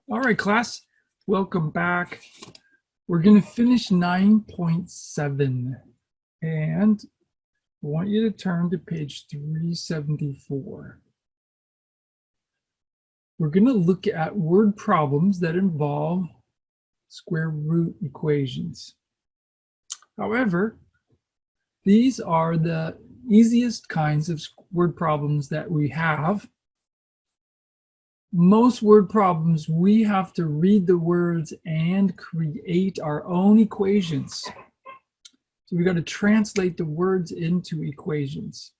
All right, class, welcome back. We're going to finish 9.7, and I want you to turn to page 374. We're going to look at word problems that involve square root equations. However, these are the easiest kinds of word problems that we have. Most word problems, we have to read the words and create our own equations. So we got to translate the words into equations.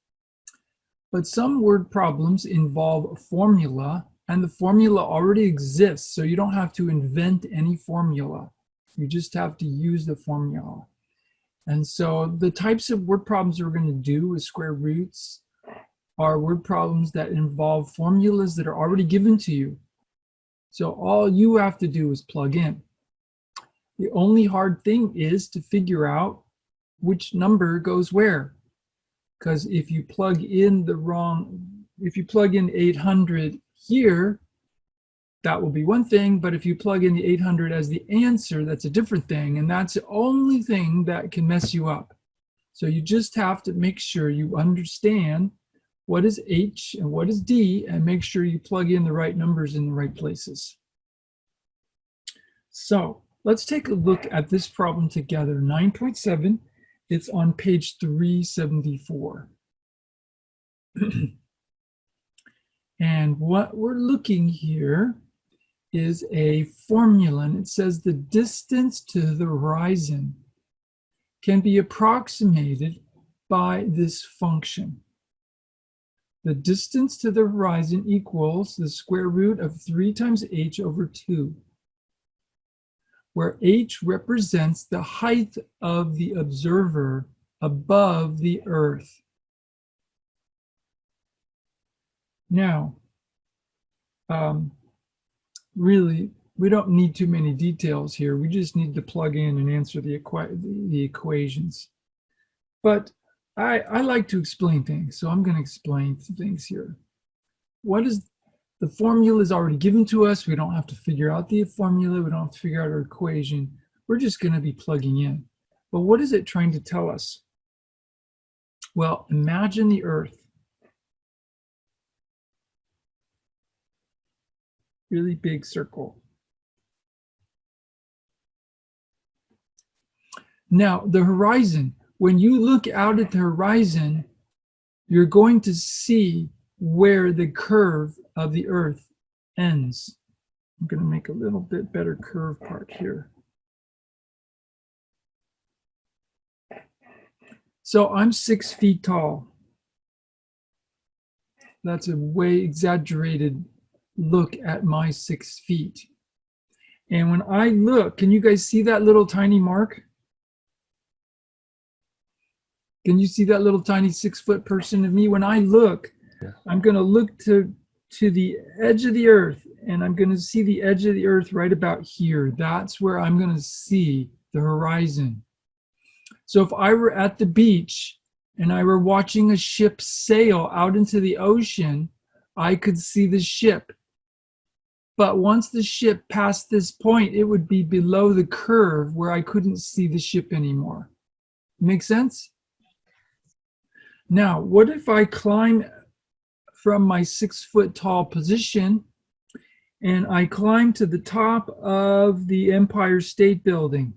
But some word problems involve a formula, and the formula already exists, so you don't have to invent any formula. You just have to use the formula. And so the types of word problems we're going to do with square roots are word problems that involve formulas that are already given to you. So all you have to do is plug in. The only hard thing is to figure out which number goes where. Because if you plug in if you plug in 800 here, that will be one thing. But if you plug in the 800 as the answer, that's a different thing. And that's the only thing that can mess you up. So you just have to make sure you understand what is H and what is D, and make sure you plug in the right numbers in the right places. So let's take a look at this problem together. 9.7, it's on page 374. And what we're looking here is a formula, and it says the distance to the horizon can be approximated by this function. The distance to the horizon equals the square root of 3 times h over 2, where h represents the height of the observer above the Earth. Now, really, we don't need too many details here. We just need to plug in and answer the equations. But I like to explain things, so I'm going to explain things here. What is the formula is already given to us. We don't have to figure out the formula. We don't have to figure out our equation. We're just going to be plugging in. But what is it trying to tell us? Well, imagine the Earth. Really big circle. Now, the horizon. When you look out at the horizon, you're going to see where the curve of the Earth ends. I'm going to make a little bit better curve part here. So I'm 6 feet tall. That's a way exaggerated look at my 6 feet. And when I look, can you guys see that little tiny mark? Can you see that little tiny 6-foot person of me? When I look, yeah. I'm going to look to the edge of the Earth, and I'm going to see the edge of the Earth right about here. That's where I'm going to see the horizon. So if I were at the beach and I were watching a ship sail out into the ocean, I could see the ship. But once the ship passed this point, it would be below the curve where I couldn't see the ship anymore. Make sense? Now, what if I climb from my 6-foot tall position and I climb to the top of the Empire State Building?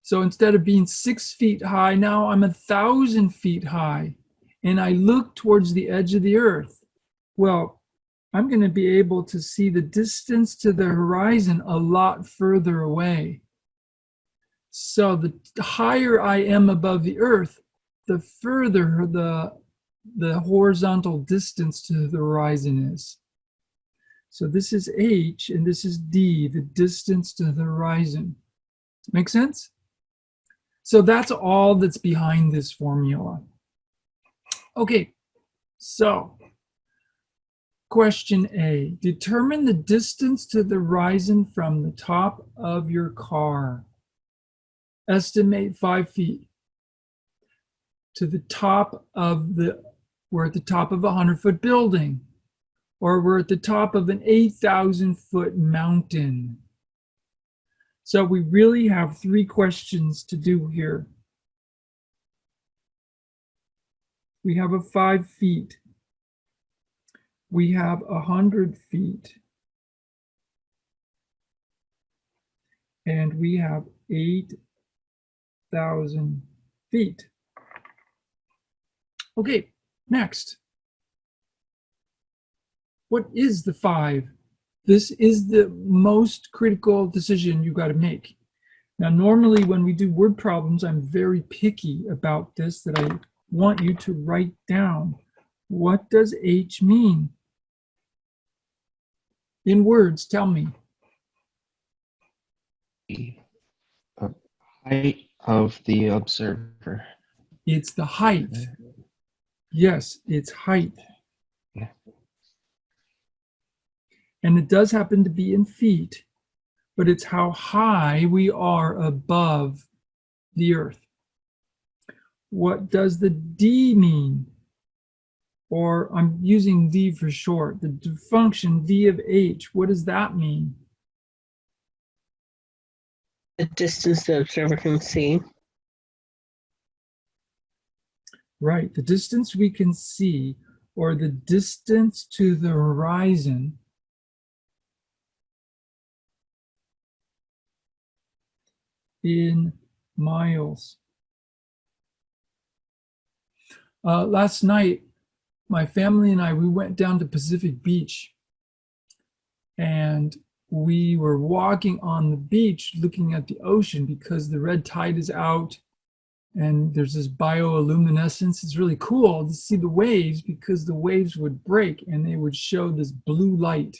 So instead of being 6 feet high, now I'm 1,000 feet high, and I look towards the edge of the Earth. Well, I'm going to be able to see the distance to the horizon a lot further away. So the higher I am above the Earth, the further the horizontal distance to the horizon is. So this is H and this is D, the distance to the horizon. Make sense? So that's all that's behind this formula. Okay, so question A, determine the distance to the horizon from the top of your car. Estimate 5 feet to the top of we're at the top of a 100-foot building. or we're at the top of an 8,000-foot mountain. So we really have 3 questions to do here. We have a 5 feet. We have 100 feet. And we have 8,000 feet. Okay, next. What is the 5? This is the most critical decision you got to make. Now, normally when we do word problems, I'm very picky about this, that I want you to write down. What does H mean? In words, tell me. The height of the observer. It's the height. Yes, it's height. Yeah. And it does happen to be in feet, but it's how high we are above the earth. What does the D mean? Or I'm using D for short. The function V of H, what does that mean? The distance the observer can see. Right, the distance we can see, or the distance to the horizon, in miles. Last night, my family and I, we went down to Pacific Beach, and we were walking on the beach looking at the ocean because the red tide is out and there's this bioluminescence. It's really cool to see the waves because the waves would break and they would show this blue light.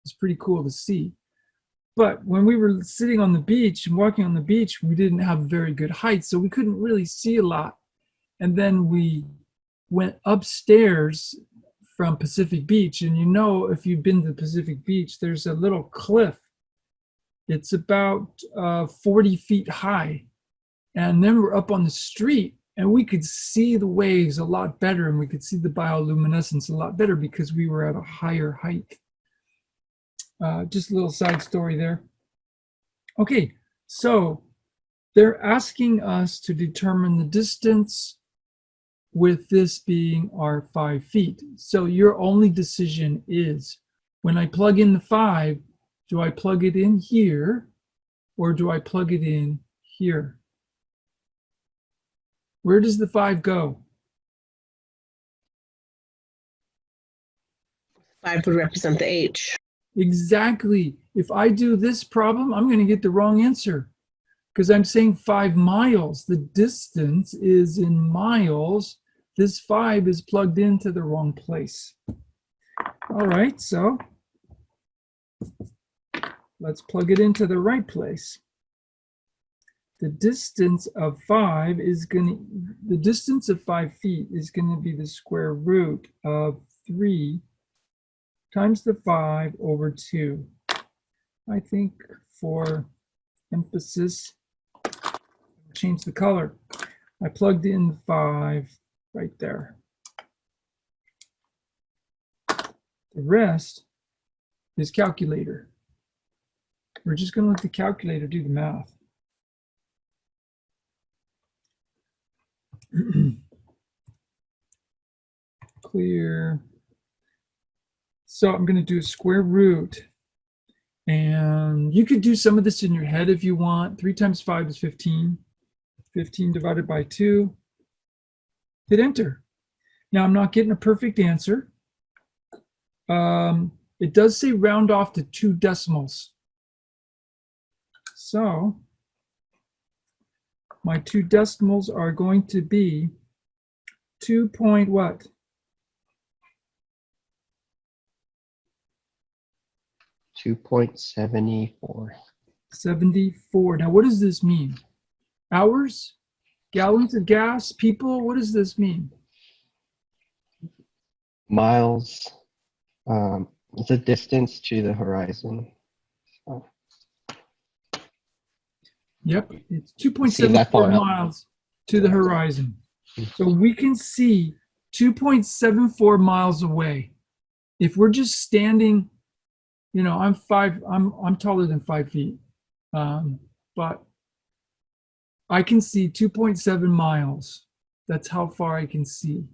It's pretty cool to see. But when we were sitting on the beach and walking on the beach, we didn't have very good height, so we couldn't really see a lot. And then we went upstairs from Pacific Beach, and you know, if you've been to Pacific Beach, there's a little cliff. It's about 40 feet high. And then we're up on the street, and we could see the waves a lot better, and we could see the bioluminescence a lot better because we were at a higher height. Just a little side story there. Okay, so they're asking us to determine the distance with this being our 5 feet. So your only decision is, when I plug in the 5, do I plug it in here or do I plug it in here? Where does the 5 go? 5 would represent the H. Exactly. If I do this problem, I'm going to get the wrong answer because I'm saying 5 miles. The distance is in miles. This 5 is plugged into the wrong place. All right, so let's plug it into the right place. The distance of 5 is the distance of 5 feet is going to be the square root of 3 times the 5 over 2. I think for emphasis, change the color. I plugged in the 5 right there. The rest is calculator. We're just going to let the calculator do the math. Clear. So I'm going to do a square root. And you could do some of this in your head if you want. 3 times 5 is 15. 15 divided by 2. Hit enter. Now I'm not getting a perfect answer. It does say round off to 2 decimals. So my 2 decimals are going to be 2 point what? 2.74. 74. Now what does this mean? Hours? Gallons of gas? People? What does this mean? Miles. The distance to the horizon. So, Yep, it's See that 2.74 far out. miles to the horizon. So we can see 2.74 miles away. if we're just standing, you know, I'm taller than 5 feet, but I can see 2.7 miles. That's how far I can see.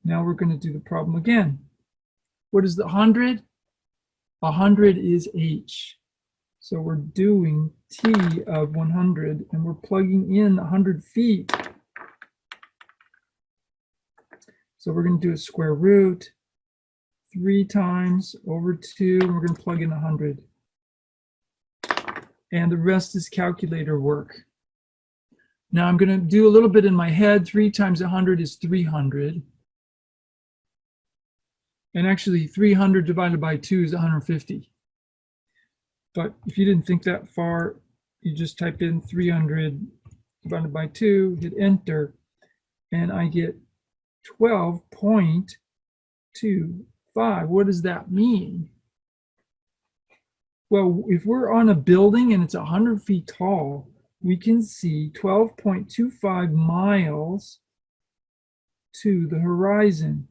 Now we're going to do the problem again. What is the 100? 100 is h. So we're doing t of 100, and we're plugging in 100 feet. So we're going to do a square root 3 times over 2, and we're going to plug in 100. And the rest is calculator work. Now I'm going to do a little bit in my head. 3 times 100 is 300. And actually 300 divided by 2 is 150. But if you didn't think that far, you just type in 300 divided by 2, hit enter, and I get 12.25. What does that mean? Well, if we're on a building and it's 100 feet tall, we can see 12.25 miles to the horizon.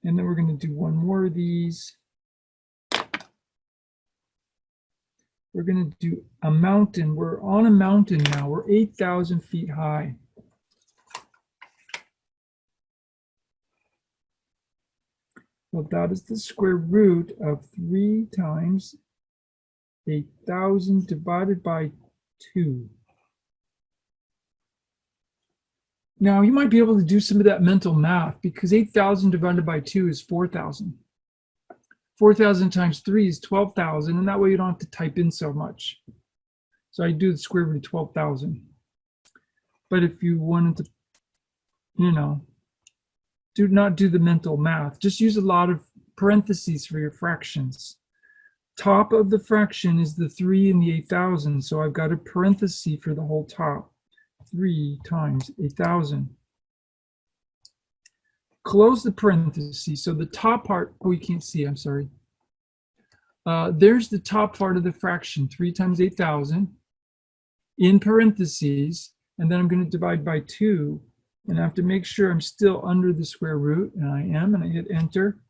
And then we're going to do one more of these. We're going to do a mountain. We're on a mountain now. We're 8,000 feet high. Well, that is the square root of 3 times 8,000 divided by 2. Now, you might be able to do some of that mental math, because 8,000 divided by 2 is 4,000. 4,000 times 3 is 12,000, and that way you don't have to type in so much. So I do the square root of 12,000. But if you wanted to, you know, do not do the mental math. Just use a lot of parentheses for your fractions. Top of the fraction is the 3 and the 8,000, so I've got a parenthesis for the whole top. 3 times 8,000. Close the parentheses. So the top part, oh, you can't see, I'm sorry. There's the top part of the fraction, 3 times 8,000, in parentheses, and then I'm going to divide by 2, and I have to make sure I'm still under the square root, and I am, and I hit enter,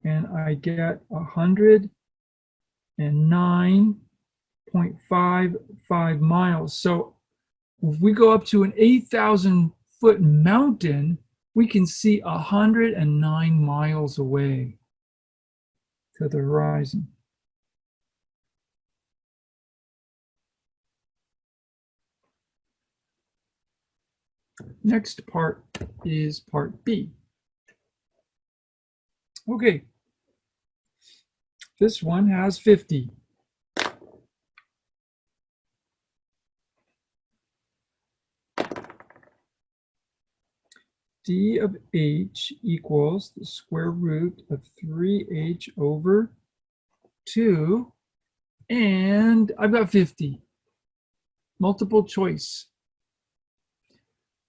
and I get 109.55 miles. So if we go up to an 8,000 foot mountain, we can see 109 miles away to the horizon. Next part is part B. Okay, this one has 50. D of h equals the square root of 3h over 2, and I've got 50. Multiple choice.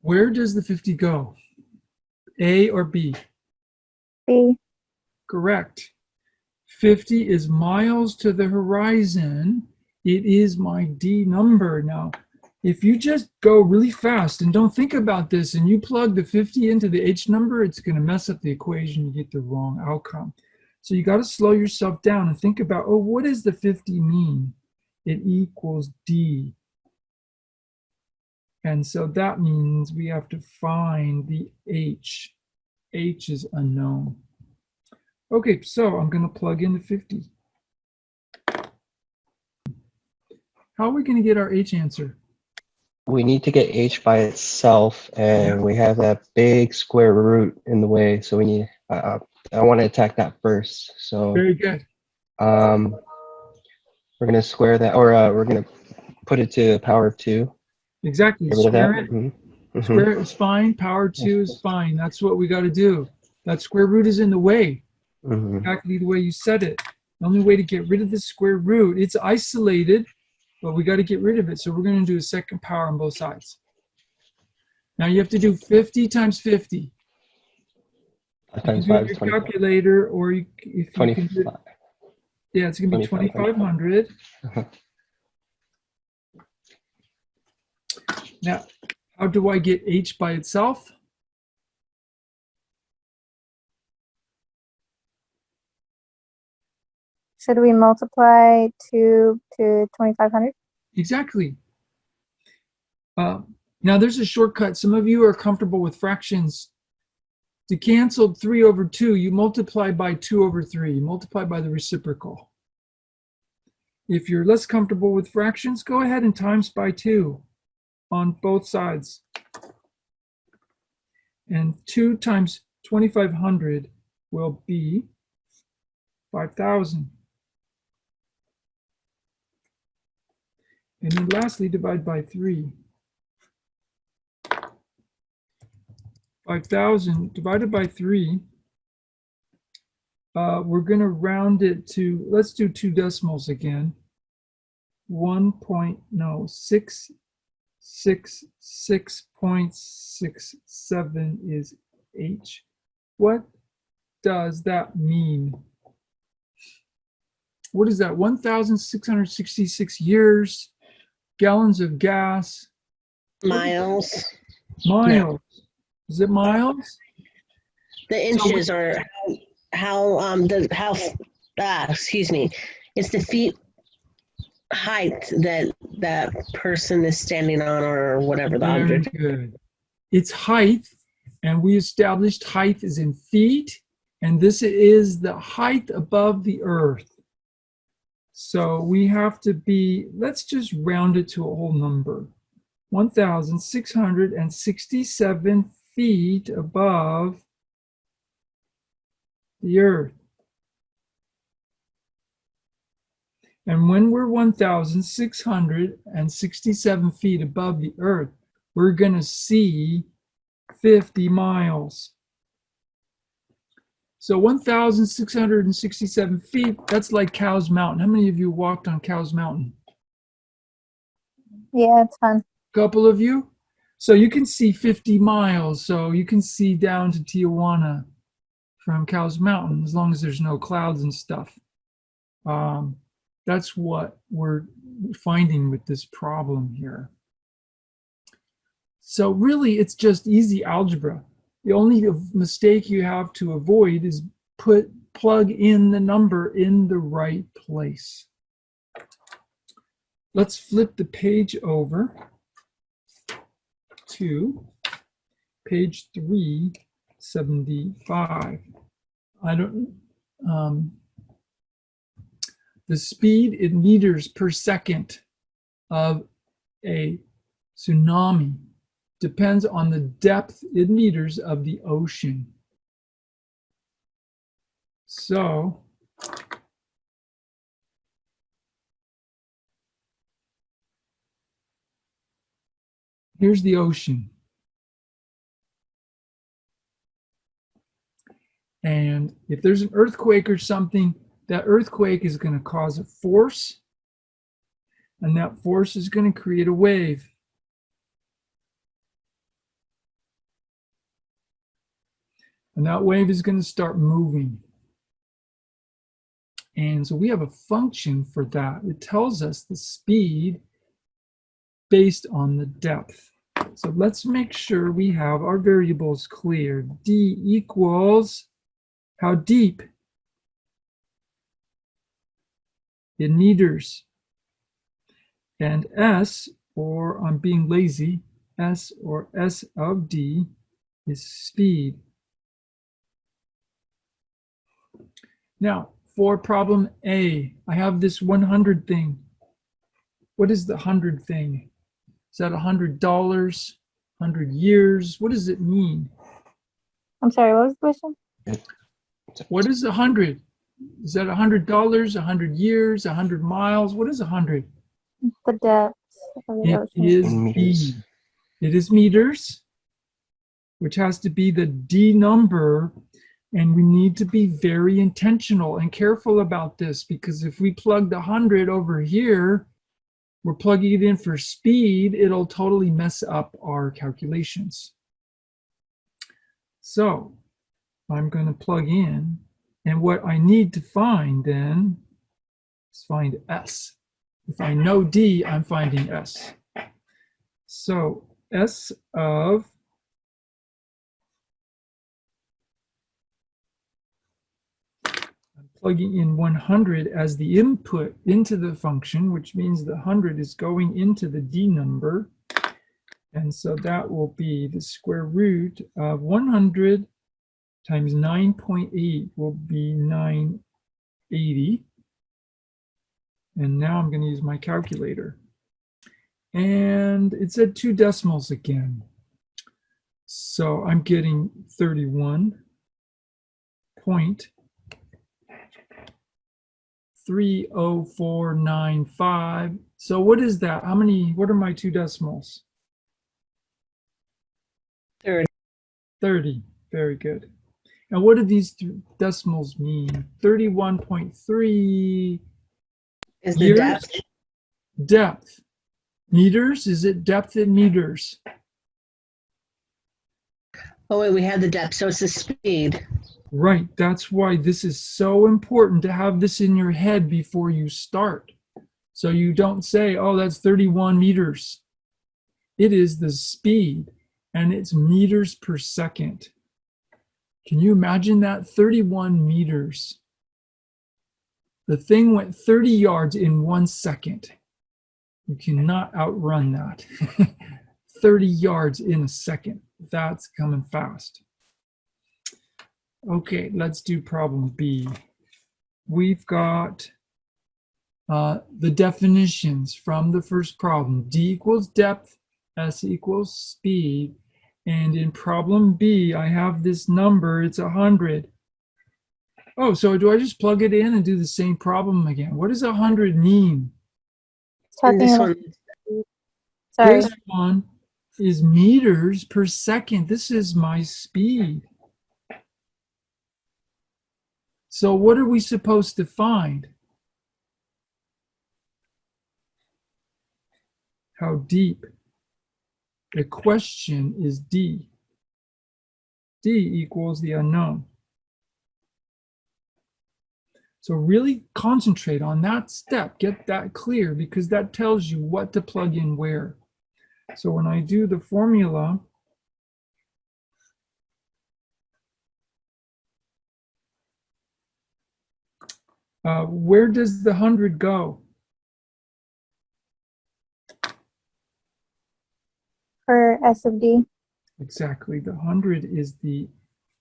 Where does the 50 go? A or B? B. Correct. 50 is miles to the horizon. It is my D number. Now, if you just go really fast and don't think about this and you plug the 50 into the H number, it's going to mess up the equation. You get the wrong outcome. So you got to slow yourself down and think about, oh, what does the 50 mean? It equals D. And so that means we have to find the H. H is unknown. Okay, so I'm going to plug in the 50. How are we going to get our H answer? We need to get h by itself, and Yeah. we have that big square root in the way. So we need. I want to attack that first. So Very good. we're gonna square that, or we're gonna put it to the power of 2. Exactly. Get rid of that. Square it. Mhm. Mhm. Square it is fine. Power 2 is fine. That's what we got to do. That square root is in the way. Mhm. Exactly the way you said it. The only way to get rid of the square root, it's isolated, but we got to get rid of it. So we're going to do a second power on both sides. Now you have to do 50 times 50. You can Times do it 5 in is your 25. calculator, or if you can do it, 25. yeah, it's going to be 2,500. 2,500. Now, How do I get h by itself? Should we multiply 2 to 2,500? Exactly. Now there's a shortcut. Some of you are comfortable with fractions. To cancel 3 over 2, you multiply by 2 over 3. You multiply by the reciprocal. If you're less comfortable with fractions, go ahead and times by 2 on both sides. And 2 times 2,500 will be 5,000. And then lastly, divide by 3. 5,000 divided by 3, we're going to round it to, let's do 2 decimals again. 666.67 is h. What does that mean? What is that? 1,666 years, gallons of gas, Miles. miles. Is it miles? The inches are excuse me. It's the feet height that that person is standing on, or whatever the Very object. good. It's height, and we established height is in feet, and this is the height above the earth. So we have to be, let's just round it to a whole number. 1,667 feet above the earth. And when we're 1,667 feet above the earth, we're going to see 50 miles. So 1,667 feet, that's like Cow's Mountain. How many of you walked on Cow's Mountain? Yeah, it's fun. Couple of you? So you can see 50 miles. So you can see down to Tijuana from Cow's Mountain, as long as there's no clouds and stuff. That's what we're finding with this problem here. So really, it's just easy algebra. The only mistake you have to avoid is plug in the number in the right place. Let's flip the page over to page 375. The speed in meters per second of a tsunami depends on the depth in meters of the ocean. So here's the ocean. And if there's an earthquake or something, that earthquake is going to cause a force, and that force is going to create a wave. And that wave is going to start moving. And so we have a function for that. It tells us the speed based on the depth. So let's make sure we have our variables clear. D equals how deep in meters. And S, or I'm being lazy, S or S of D is speed. Now, for problem A, I have this 100 thing. What is the 100 thing? Is that $100, 100 years? What does it mean? I'm sorry, what was the question? What is 100? Is that $100, 100 years, 100 miles? What is 100? The depth of the It ocean. is In meters. D. It is meters, which has to be the D number. And we need to be very intentional and careful about this, because if we plug the 100 over here, we're plugging it in for speed, it'll totally mess up our calculations. So I'm going to plug in, and what I need to find then is find S. If I know D, I'm finding S. So S of I'm plugging in 100 as the input into the function, which means the 100 is going into the D number. And so that will be the square root of 100 times 9.8 will be 980. And now I'm going to use my calculator. And it said 2 decimals again. So I'm getting 31.30495. So what is that? What are my 2 decimals? 30. 30. Very good. And what do these decimals mean? 31.3 Is the years? depth? Depth. Meters? Is it depth in meters? Oh, wait, we have the depth. So it's the speed. Right. That's why this is so important to have this in your head before you start. So you don't say, oh, that's 31 meters. It is the speed, and it's meters per second. Can you imagine that? 31 meters. The thing went 30 yards in 1 second. You cannot outrun that. 30 yards in a second. That's coming fast. Okay, let's do problem B. We've got the definitions from the first problem. D equals depth, S equals speed. And in problem B, I have this number, it's 100. Oh, so do I just plug it in and do the same problem again? What does 100 mean? And Talking this about, one, sorry, This one is meters per second. This is my speed. So what are we supposed to find? How deep? The question is D. D equals the unknown. So really concentrate on that step. Get that clear because that tells you what to plug in where. So when I do the formula, where does the 100 go? for S of D. Exactly, the 100 is the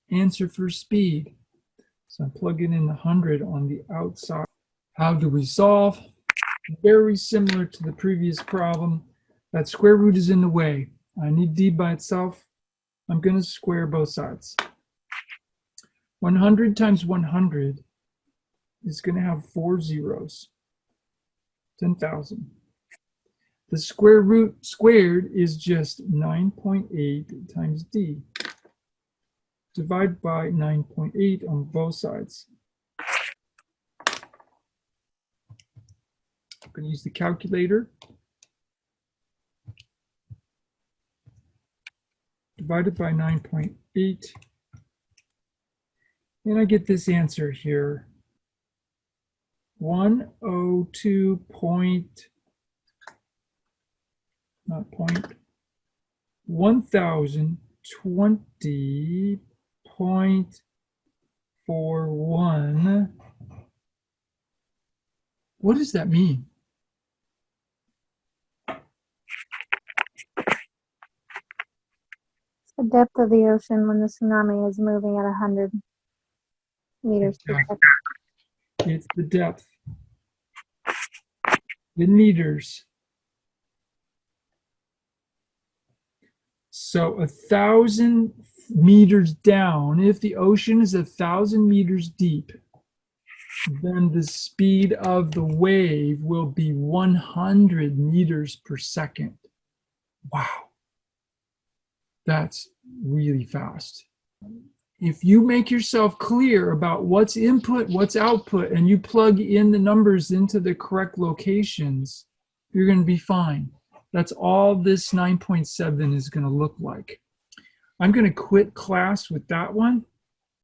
answer for speed. So I'm plugging in the 100 on the outside. How do we solve? Very similar to the previous problem. That square root is in the way. I need D by itself. I'm going to square both sides. 100 times 100 is going to have 4 zeros. 10,000. The square root squared is just 9.8 times D. Divide by 9.8 on both sides. I'm going to use the calculator. Divided by 9.8. And I get this answer here. 102 point, not point, 1020.41. What does that mean? The depth of the ocean when the tsunami is moving at 100 meters per second. It's the depth in meters. So 1,000 meters down, if the ocean is 1,000 meters deep, then the speed of the wave will be 100 meters per second. Wow. That's really fast. If you make yourself clear about what's input, what's output, and you plug in the numbers into the correct locations, you're going to be fine. That's all this 9.7 is going to look like. I'm going to quit class with that one.